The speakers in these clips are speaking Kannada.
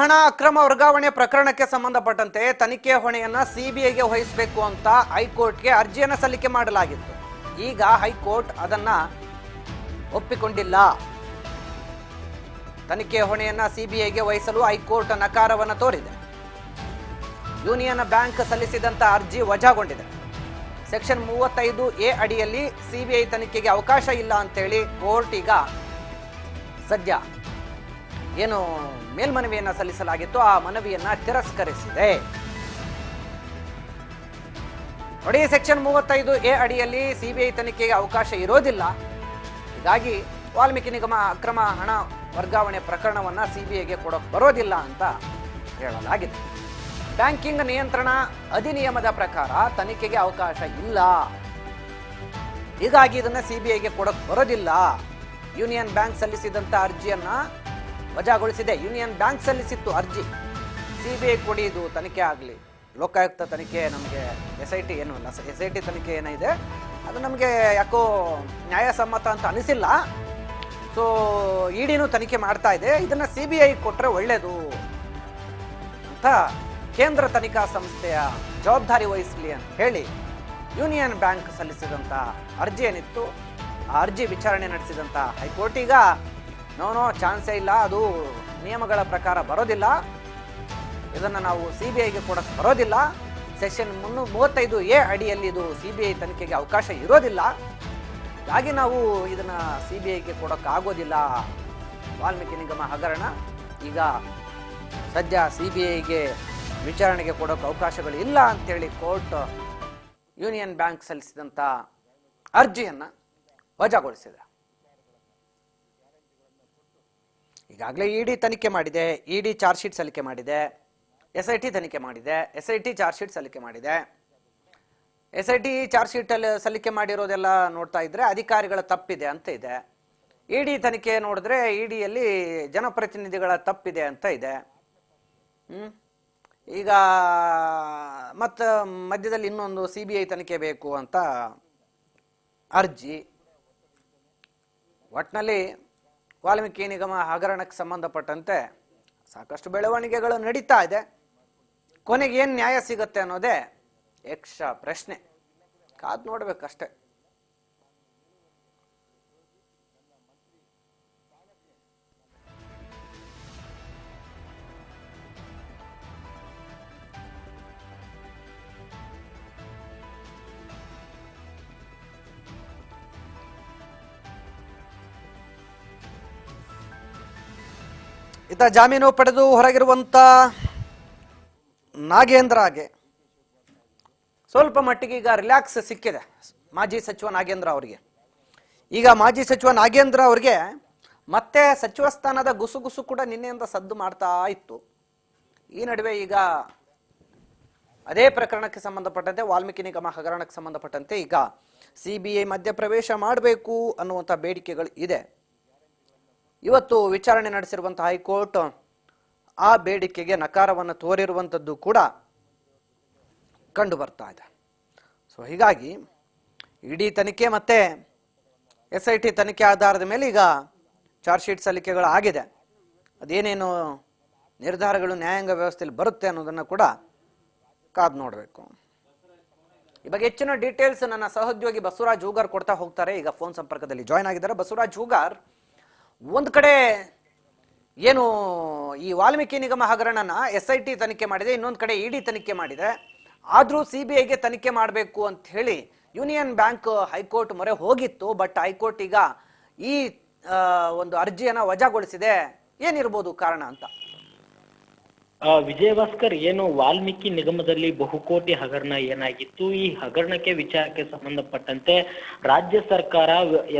ಹಣ ಅಕ್ರಮ ವರ್ಗಾವಣೆ ಪ್ರಕರಣಕ್ಕೆ ಸಂಬಂಧಪಟ್ಟಂತೆ ತನಿಖೆ ಹೊಣೆಯನ್ನ ಸಿಬಿಐಗೆ ವಹಿಸಬೇಕು ಅಂತ ಹೈಕೋರ್ಟ್ಗೆ ಅರ್ಜಿಯನ್ನು ಸಲ್ಲಿಕೆ ಮಾಡಲಾಗಿತ್ತು. ಈಗ ಹೈಕೋರ್ಟ್ ಅದನ್ನ ಒಪ್ಪಿಕೊಂಡಿಲ್ಲ. ತನಿಖೆ ಹೊಣೆಯನ್ನ ಸಿಬಿಐಗೆ ವಹಿಸಲು ಹೈಕೋರ್ಟ್ ನಕಾರವನ್ನು ತೋರಿದೆ. ಯೂನಿಯನ್ ಬ್ಯಾಂಕ್ ಸಲ್ಲಿಸಿದಂತ ಅರ್ಜಿ ವಜಾಗೊಂಡಿದೆ. ಸೆಕ್ಷನ್ 35A ಅಡಿಯಲ್ಲಿ ಸಿಬಿಐ ತನಿಖೆಗೆ ಅವಕಾಶ ಇಲ್ಲ ಅಂತೇಳಿ ಕೋರ್ಟ್ ಈಗ ಸದ್ಯ ಏನು ಮೇಲ್ಮನವಿಯನ್ನ ಸಲ್ಲಿಸಲಾಗಿತ್ತು ಆ ಮನವಿಯನ್ನ ತಿರಸ್ಕರಿಸಿದೆ. ನೋಡಿ, ಸೆಕ್ಷನ್ 35A ಅಡಿಯಲ್ಲಿ ಸಿಬಿಐ ತನಿಖೆಗೆ ಅವಕಾಶ ಇರೋದಿಲ್ಲ. ಹೀಗಾಗಿ ವಾಲ್ಮೀಕಿ ನಿಗಮ ಅಕ್ರಮ ಹಣ ವರ್ಗಾವಣೆ ಪ್ರಕರಣವನ್ನ ಸಿಬಿಐಗೆ ಕೊಡೋಕೆ ಬರೋದಿಲ್ಲ ಅಂತ ಹೇಳಲಾಗಿದೆ. ಬ್ಯಾಂಕಿಂಗ್ ನಿಯಂತ್ರಣ ಅಧಿನಿಯಮದ ಪ್ರಕಾರ ತನಿಖೆಗೆ ಅವಕಾಶ ಇಲ್ಲ. ಹೀಗಾಗಿ ಇದನ್ನ ಸಿಬಿಐಗೆ ಕೊಡೋಕೆ ಬರೋದಿಲ್ಲ. ಯೂನಿಯನ್ ಬ್ಯಾಂಕ್ ಸಲ್ಲಿಸಿದಂತ ಅರ್ಜಿಯನ್ನ ವಜಾಗೊಳಿಸಿದೆ. ಯೂನಿಯನ್ ಬ್ಯಾಂಕ್ ಸಲ್ಲಿಸಿತ್ತು ಅರ್ಜಿ, ಸಿಬಿಐ ಕೊಡಿ ಇದು ತನಿಖೆ ಆಗಲಿ, ಲೋಕಾಯುಕ್ತ ತನಿಖೆ ನಮಗೆ SIT ಏನು ಅಲ್ಲ, SIT ತನಿಖೆ ಏನಿದೆ ಅದು ನಮಗೆ ಯಾಕೋ ನ್ಯಾಯಸಮ್ಮತ ಅಂತ ಅನಿಸಿಲ್ಲ. ಸೊ ಇಡಿನೂ ತನಿಖೆ ಮಾಡ್ತಾ ಇದೆ, ಇದನ್ನ ಸಿಬಿಐ ಕೊಟ್ಟರೆ ಒಳ್ಳೆಯದು ಅಂತ ಕೇಂದ್ರ ತನಿಖಾ ಸಂಸ್ಥೆಯ ಜವಾಬ್ದಾರಿ ವಹಿಸಲಿ ಅಂತ ಹೇಳಿ ಯೂನಿಯನ್ ಬ್ಯಾಂಕ್ ಸಲ್ಲಿಸಿದಂಥ ಅರ್ಜಿ ಏನಿತ್ತು ಆ ಅರ್ಜಿ ವಿಚಾರಣೆ ನಡೆಸಿದಂಥ ಹೈಕೋರ್ಟ್ ಈಗ ನೋ ಚಾನ್ಸೇ ಇಲ್ಲ, ಅದು ನಿಯಮಗಳ ಪ್ರಕಾರ ಬರೋದಿಲ್ಲ, ಇದನ್ನು ನಾವು ಸಿಬಿಐಗೆ ಕೊಡಕ್ಕೆ ಬರೋದಿಲ್ಲ, ಸೆಕ್ಷನ್ 35A ಅಡಿಯಲ್ಲಿ ಇದು ಸಿಬಿಐ ತನಿಖೆಗೆ ಅವಕಾಶ ಇರೋದಿಲ್ಲ, ಹಾಗಾಗಿ ನಾವು ಇದನ್ನು ಸಿಬಿಐಗೆ ಕೊಡೋಕೆ ಆಗೋದಿಲ್ಲ. ವಾಲ್ಮೀಕಿ ನಿಗಮ ಹಗರಣ ಈಗ ಸದ್ಯ ಸಿಬಿಐಗೆ ವಿಚಾರಣೆಗೆ ಕೊಡೋಕೆ ಅವಕಾಶಗಳು ಇಲ್ಲ ಅಂತೇಳಿ ಕೋರ್ಟ್ ಯೂನಿಯನ್ ಬ್ಯಾಂಕ್ ಸಲ್ಲಿಸಿದಂಥ ಅರ್ಜಿಯನ್ನು ವಜಾಗೊಳಿಸಿದೆ. ಈಗಾಗಲೇ ಇಡಿ ತನಿಖೆ ಮಾಡಿದೆ, ಇಡಿ ಚಾರ್ಜ್ ಶೀಟ್ ಸಲ್ಲಿಕೆ ಮಾಡಿದೆ, SIT ತನಿಖೆ ಮಾಡಿದೆ, SIT ಚಾರ್ಜ್ ಶೀಟ್ ಸಲ್ಲಿಕೆ ಮಾಡಿದೆ. SIT ಚಾರ್ಜ್ ಶೀಟಲ್ಲಿ ಸಲ್ಲಿಕೆ ಮಾಡಿರೋದೆಲ್ಲ ನೋಡ್ತಾ ಇದ್ರೆ ಅಧಿಕಾರಿಗಳ ತಪ್ಪಿದೆ ಅಂತ ಇದೆ. ಇಡಿ ತನಿಖೆ ನೋಡಿದ್ರೆ ಇಡಿಯಲ್ಲಿ ಜನಪ್ರತಿನಿಧಿಗಳ ತಪ್ಪಿದೆ ಅಂತ ಇದೆ. ಈಗ ಮತ್ತು ಮಧ್ಯದಲ್ಲಿ ಇನ್ನೊಂದು ಸಿಬಿಐ ತನಿಖೆ ಬೇಕು ಅಂತ ಅರ್ಜಿ. ಒಟ್ಟಿನಲ್ಲಿ ವಾಲ್ಮೀಕಿ ನಿಗಮ ಹಗರಣಕ್ಕೆ ಸಂಬಂಧಪಟ್ಟಂತೆ ಸಾಕಷ್ಟು ಬೆಳವಣಿಗೆಗಳು ನಡೀತಾ ಇದೆ. ಕೊನೆಗೆ ಏನು ನ್ಯಾಯ ಸಿಗುತ್ತೆ ಅನ್ನೋದೇ ಯಕ್ಷ ಪ್ರಶ್ನೆ, ಕಾದು ನೋಡ್ಬೇಕಷ್ಟೆ. ಇತ್ತ ಜಾಮೀನು ಪಡೆದು ಹೊರಗಿರುವಂತ ನಾಗೇಂದ್ರಗೆ ಸ್ವಲ್ಪ ಮಟ್ಟಿಗೆ ಈಗ ರಿಲ್ಯಾಕ್ಸ್ ಸಿಕ್ಕಿದೆ ಮಾಜಿ ಸಚಿವ ನಾಗೇಂದ್ರ ಅವರಿಗೆ. ಈಗ ಮಾಜಿ ಸಚಿವ ನಾಗೇಂದ್ರ ಅವರಿಗೆ ಮತ್ತೆ ಸಚಿವ ಸ್ಥಾನದ ಗುಸುಗುಸು ಕೂಡ ನಿನ್ನೆಯಿಂದ ಸದ್ದು ಮಾಡ್ತಾ ಇತ್ತು. ಈ ನಡುವೆ ಈಗ ಅದೇ ಪ್ರಕರಣಕ್ಕೆ ಸಂಬಂಧಪಟ್ಟಂತೆ ವಾಲ್ಮೀಕಿ ನಿಗಮ ಹಗರಣಕ್ಕೆ ಸಂಬಂಧಪಟ್ಟಂತೆ ಈಗ ಸಿಬಿಐ ಮಧ್ಯಪ್ರವೇಶ ಮಾಡಬೇಕು ಅನ್ನುವಂಥ ಬೇಡಿಕೆಗಳು ಇದೆ. ಇವತ್ತು ವಿಚಾರಣೆ ನಡೆಸಿರುವಂತಹ ಹೈಕೋರ್ಟ್ ಆ ಬೇಡಿಕೆಗೆ ನಕಾರವನ್ನು ತೋರಿರುವಂಥದ್ದು ಕೂಡ ಕಂಡು ಬರ್ತಾ ಇದೆ. ಸೊ ಹೀಗಾಗಿ ಇಡಿ ತನಿಖೆ ಮತ್ತೆ SIT ತನಿಖೆ ಆಧಾರದ ಮೇಲೆ ಈಗ ಚಾರ್ಜ್ ಶೀಟ್ ಸಲ್ಲಿಕೆಗಳು ಆಗಿದೆ. ಅದೇನೇನು ನಿರ್ಧಾರಗಳು ನ್ಯಾಯಾಂಗ ವ್ಯವಸ್ಥೆಯಲ್ಲಿ ಬರುತ್ತೆ ಅನ್ನೋದನ್ನು ಕೂಡ ಕಾದು ನೋಡಬೇಕು. ಈ ಬಗ್ಗೆ ಹೆಚ್ಚಿನ ಡೀಟೇಲ್ಸ್ ನನ್ನ ಸಹೋದ್ಯೋಗಿ ಬಸವರಾಜ್ ಹೂಗಾರ್ ಕೊಡ್ತಾ ಹೋಗ್ತಾರೆ. ಈಗ ಫೋನ್ ಸಂಪರ್ಕದಲ್ಲಿ ಜಾಯ್ನ್ ಆಗಿದ್ದಾರೆ. ಬಸವರಾಜ್ ಹೂಗಾರ್, ಒಂದು ಕಡೆ ಏನು ಈ ವಾಲ್ಮೀಕಿ ನಿಗಮ ಹಗರಣನ SIT ತನಿಖೆ ಮಾಡಿದೆ, ಇನ್ನೊಂದು ಕಡೆ ಇಡಿ ತನಿಖೆ ಮಾಡಿದೆ, ಆದರೂ ಸಿಬಿಐಗೆ ತನಿಖೆ ಮಾಡಬೇಕು ಅಂತ ಹೇಳಿ ಯೂನಿಯನ್ ಬ್ಯಾಂಕ್ ಹೈಕೋರ್ಟ್ ಮೊರೆ ಹೋಗಿತ್ತು. ಬಟ್ ಹೈಕೋರ್ಟ್ ಈಗ ಈ ಒಂದು ಅರ್ಜಿಯನ್ನು ವಜಾಗೊಳಿಸಿದೆ. ಏನಿರ್ಬೋದು ಕಾರಣ ಅಂತ? ವಿಜಯ ಭಾಸ್ಕರ್, ಏನು ವಾಲ್ಮೀಕಿ ನಿಗಮದಲ್ಲಿ ಬಹುಕೋಟಿ ಹಗರಣ ಏನಾಗಿತ್ತು, ಈ ಹಗರಣಕ್ಕೆ ವಿಚಾರಕ್ಕೆ ಸಂಬಂಧಪಟ್ಟಂತೆ ರಾಜ್ಯ ಸರ್ಕಾರ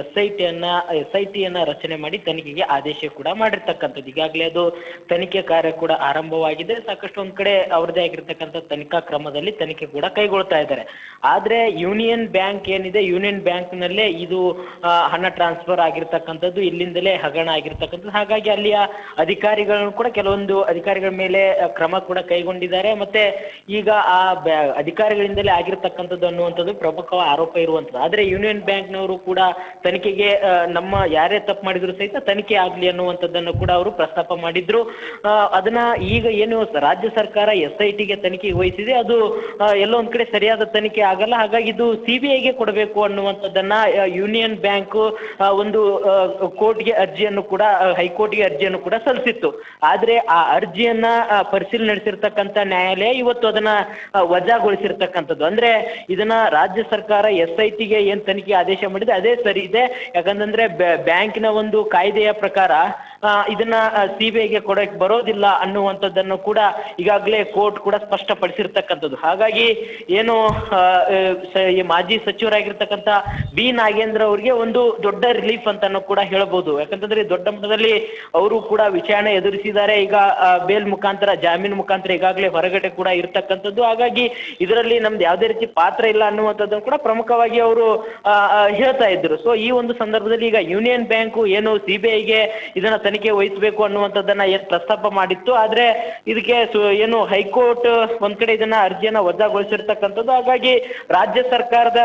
SIT ಯನ್ನ ರಚನೆ ಮಾಡಿ ತನಿಖೆಗೆ ಆದೇಶ ಕೂಡ ಮಾಡಿರ್ತಕ್ಕಂಥದ್ದು. ಈಗಾಗಲೇ ಅದು ತನಿಖೆ ಕಾರ್ಯ ಕೂಡ ಆರಂಭವಾಗಿದೆ. ಸಾಕಷ್ಟು ಒಂದ್ ಕಡೆ ಅವರದೇ ಆಗಿರ್ತಕ್ಕಂಥ ತನಿಖಾ ಕ್ರಮದಲ್ಲಿ ತನಿಖೆ ಕೂಡ ಕೈಗೊಳ್ತಾ ಇದ್ದಾರೆ. ಆದ್ರೆ ಯೂನಿಯನ್ ಬ್ಯಾಂಕ್ ಏನಿದೆ, ಯೂನಿಯನ್ ಬ್ಯಾಂಕ್ ನಲ್ಲೇ ಇದು ಹಣ ಟ್ರಾನ್ಸ್ಫರ್ ಆಗಿರ್ತಕ್ಕಂಥದ್ದು, ಇಲ್ಲಿಂದಲೇ ಹಗರಣ ಆಗಿರ್ತಕ್ಕಂಥದ್ದು. ಹಾಗಾಗಿ ಅಲ್ಲಿಯ ಅಧಿಕಾರಿಗಳನ್ನು ಕೂಡ ಕೆಲವೊಂದು ಅಧಿಕಾರಿಗಳ ಮೇಲೆ ಕ್ರಮ ಕೂಡ ಕೈಗೊಂಡಿದ್ದಾರೆ. ಮತ್ತೆ ಈಗ ಆ ಅಧಿಕಾರಿಗಳಿಂದಲೇ ಆಗಿರ್ತಕ್ಕಂಥದ್ದು ಅನ್ನುವಂಥದ್ದು ಪ್ರಮುಖ ಆರೋಪ ಇರುವಂಥದ್ದು. ಆದ್ರೆ ಯೂನಿಯನ್ ಬ್ಯಾಂಕ್ನವರು ಕೂಡ ತನಿಖೆಗೆ ನಮ್ಮ ಯಾರೇ ತಪ್ಪು ಮಾಡಿದ್ರು ಸಹಿತ ತನಿಖೆ ಆಗ್ಲಿ ಅನ್ನುವಂಥದ್ದನ್ನು ಕೂಡ ಅವರು ಪ್ರಸ್ತಾಪ ಮಾಡಿದ್ರು. ಅದನ್ನ ಈಗ ಏನು ರಾಜ್ಯ ಸರ್ಕಾರ SITಗೆ ತನಿಖೆ ವಹಿಸಿದೆ, ಅದು ಎಲ್ಲೋ ಒಂದ್ ಕಡೆ ಸರಿಯಾದ ತನಿಖೆ ಆಗಲ್ಲ. ಹಾಗಾಗಿ ಇದು CBIಗೆ ಕೊಡಬೇಕು ಅನ್ನುವಂಥದ್ದನ್ನ ಯೂನಿಯನ್ ಬ್ಯಾಂಕ್ ಒಂದು ಕೋರ್ಟ್ಗೆ ಅರ್ಜಿಯನ್ನು ಕೂಡ ಹೈಕೋರ್ಟ್ಗೆ ಅರ್ಜಿಯನ್ನು ಕೂಡ ಸಲ್ಲಿಸಿತ್ತು. ಆದ್ರೆ ಆ ಅರ್ಜಿಯನ್ನ ಪರಿಶೀಲನೆ ನಡೆಸಿರ್ತಕ್ಕಂಥ ನ್ಯಾಯಾಲಯ ಇವತ್ತು ಅದನ್ನ ವಜಾಗೊಳಿಸಿರ್ತಕ್ಕಂಥದ್ದು. ಅಂದ್ರೆ ಇದನ್ನ ರಾಜ್ಯ ಸರ್ಕಾರ SITಗೆ ಏನ್ ತನಿಖೆ ಆದೇಶ ಮಾಡಿದೆ ಅದೇ ಸರಿ ಇದೆ. ಯಾಕಂತಂದ್ರೆ ಬ್ಯಾಂಕಿನ ಒಂದು ಕಾಯ್ದೆಯ ಪ್ರಕಾರ ಇದನ್ನ CBIಗೆ ಕೊಡಕ್ ಬರೋದಿಲ್ಲ ಅನ್ನುವಂಥದ್ದನ್ನು ಕೂಡ ಈಗಾಗಲೇ ಕೋರ್ಟ್ ಕೂಡ ಸ್ಪಷ್ಟಪಡಿಸಿರ್ತಕ್ಕಂಥದ್ದು. ಹಾಗಾಗಿ ಏನು ಈ ಮಾಜಿ ಸಚಿವರಾಗಿರ್ತಕ್ಕಂಥ ಬಿ ನಾಗೇಂದ್ರ ಅವರಿಗೆ ಒಂದು ದೊಡ್ಡ ರಿಲೀಫ್ ಅಂತಾನು ಕೂಡ ಹೇಳ್ಬೋದು. ಯಾಕಂತಂದ್ರೆ ದೊಡ್ಡ ಮಟ್ಟದಲ್ಲಿ ಅವರು ಕೂಡ ವಿಚಾರಣೆ ಎದುರಿಸಿದ್ದಾರೆ. ಈಗ ಬೇಲ್ ಮುಖಾಂತರ, ಜಾಮೀನು ಮುಖಾಂತರ ಈಗಾಗಲೇ ಹೊರಗಡೆ ಕೂಡ ಇರ್ತಕ್ಕಂಥದ್ದು. ಹಾಗಾಗಿ ಇದರಲ್ಲಿ ನಮ್ದು ಯಾವುದೇ ರೀತಿ ಪಾತ್ರ ಇಲ್ಲ ಅನ್ನುವಂಥದ್ದನ್ನು ಕೂಡ ಪ್ರಮುಖವಾಗಿ ಅವರು ಹೇಳ್ತಾ ಇದ್ರು. ಸೊ ಈ ಒಂದು ಸಂದರ್ಭದಲ್ಲಿ ಈಗ ಯೂನಿಯನ್ ಬ್ಯಾಂಕ್ ಏನು CBIಗೆ ಇದನ್ನ ತನಿಖೆ ವಹಿಸಬೇಕು ಅನ್ನುವಂಥದ್ದನ್ನ ಏನ್ ಪ್ರಸ್ತಾಪ ಮಾಡಿತ್ತು, ಆದ್ರೆ ಇದಕ್ಕೆ ಏನು ಹೈಕೋರ್ಟ್ ಒಂದ್ ಕಡೆ ಇದನ್ನ ಅರ್ಜಿಯನ್ನ ವಜಾಗೊಳಿಸಿರ್ತಕ್ಕಂಥದ್ದು. ಹಾಗಾಗಿ ರಾಜ್ಯ ಸರ್ಕಾರದ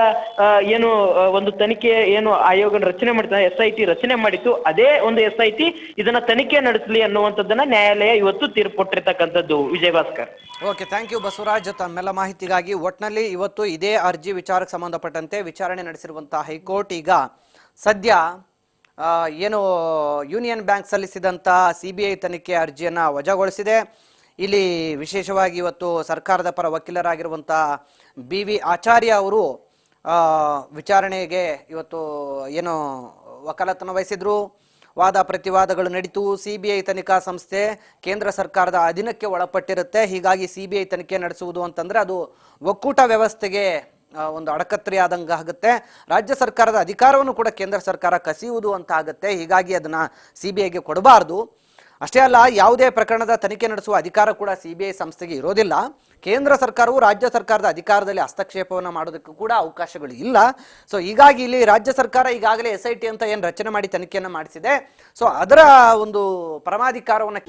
ಏನು ಒಂದು ತನಿಖೆ ಏನು ಆಯೋಗ ರಚನೆ ಮಾಡಿದ SIT ರಚನೆ ಮಾಡಿತ್ತು, ಅದೇ ಒಂದು SIT ಇದನ್ನ ತನಿಖೆ ನಡೆಸಲಿ ಅನ್ನುವಂಥದ್ದನ್ನ ನ್ಯಾಯಾಲಯ ಇವತ್ತು ತೀರ್ಪು ಕೊಟ್ಟಿರ್ತಕ್ಕಂಥದ್ದು. Vijay Bhaskar. Okay, thank you Basavaraj ತಮ್ಮೆಲ್ಲ ಮಾಹಿತಿಗಾಗಿ. ಒಟ್ನಲ್ಲಿ ಇವತ್ತು ಇದೇ ಅರ್ಜಿ ವಿಚಾರಕ್ಕೆ ಸಂಬಂಧಪಟ್ಟಂತೆ ವಿಚಾರಣೆ ನಡೆಸಿರುವಂತಹ ಹೈಕೋರ್ಟ್ ಈಗ ಸದ್ಯ ಏನು ಯೂನಿಯನ್ ಬ್ಯಾಂಕ್ ಸಲ್ಲಿಸಿದಂಥ CBI ತನಿಖೆ ಅರ್ಜಿಯನ್ನು ವಜಾಗೊಳಿಸಿದೆ. ಇಲ್ಲಿ ವಿಶೇಷವಾಗಿ ಇವತ್ತು ಸರ್ಕಾರದ ಪರ ವಕೀಲರಾಗಿರುವಂಥ BV ಆಚಾರ್ಯ ಅವರು ವಿಚಾರಣೆಗೆ ಇವತ್ತು ಏನು ವಕಾಲತ್ತನ್ನು ವಹಿಸಿದ್ರು. ವಾದ ಪ್ರತಿವಾದಗಳು ನಡೀತು. CBI ತನಿಖಾ ಸಂಸ್ಥೆ ಕೇಂದ್ರ ಸರ್ಕಾರದ ಅಧೀನಕ್ಕೆ ಒಳಪಟ್ಟಿರುತ್ತೆ. ಹೀಗಾಗಿ CBI ತನಿಖೆ ನಡೆಸುವುದು ಅಂತಂದ್ರೆ ಅದು ಒಕ್ಕೂಟ ವ್ಯವಸ್ಥೆಗೆ ಒಂದು ಅಡಕತ್ರಿ ಆದಂಗೆ ಆಗುತ್ತೆ. ರಾಜ್ಯ ಸರ್ಕಾರದ ಅಧಿಕಾರವನ್ನು ಕೂಡ ಕೇಂದ್ರ ಸರ್ಕಾರ ಕಸಿಯುವುದು ಅಂತ ಆಗುತ್ತೆ. ಹೀಗಾಗಿ ಅದನ್ನ CBIಗೆ ಕೊಡಬಾರ್ದು. ಅಷ್ಟೇ ಅಲ್ಲ, ಯಾವುದೇ ಪ್ರಕರಣದ ತನಿಖೆ ನಡೆಸುವ ಅಧಿಕಾರ ಕೂಡ CBI ಸಂಸ್ಥೆಗೆ ಇರೋದಿಲ್ಲ. ಕೇಂದ್ರ ಸರ್ಕಾರವು ರಾಜ್ಯ ಸರ್ಕಾರದ ಅಧಿಕಾರದಲ್ಲಿ ಹಸ್ತಕ್ಷೇಪವನ್ನು ಮಾಡೋದಕ್ಕೂ ಕೂಡ ಅವಕಾಶಗಳು ಇಲ್ಲ. ಸೊ ಹೀಗಾಗಿ ಇಲ್ಲಿ ರಾಜ್ಯ ಸರ್ಕಾರ ಈಗಾಗಲೇ SIT ಅಂತ ಏನು ರಚನೆ ಮಾಡಿ ತನಿಖೆಯನ್ನು ಮಾಡಿಸಿದೆ. ಸೊ ಅದರ ಒಂದು ಪರಮಾಧಿಕಾರವನ್ನು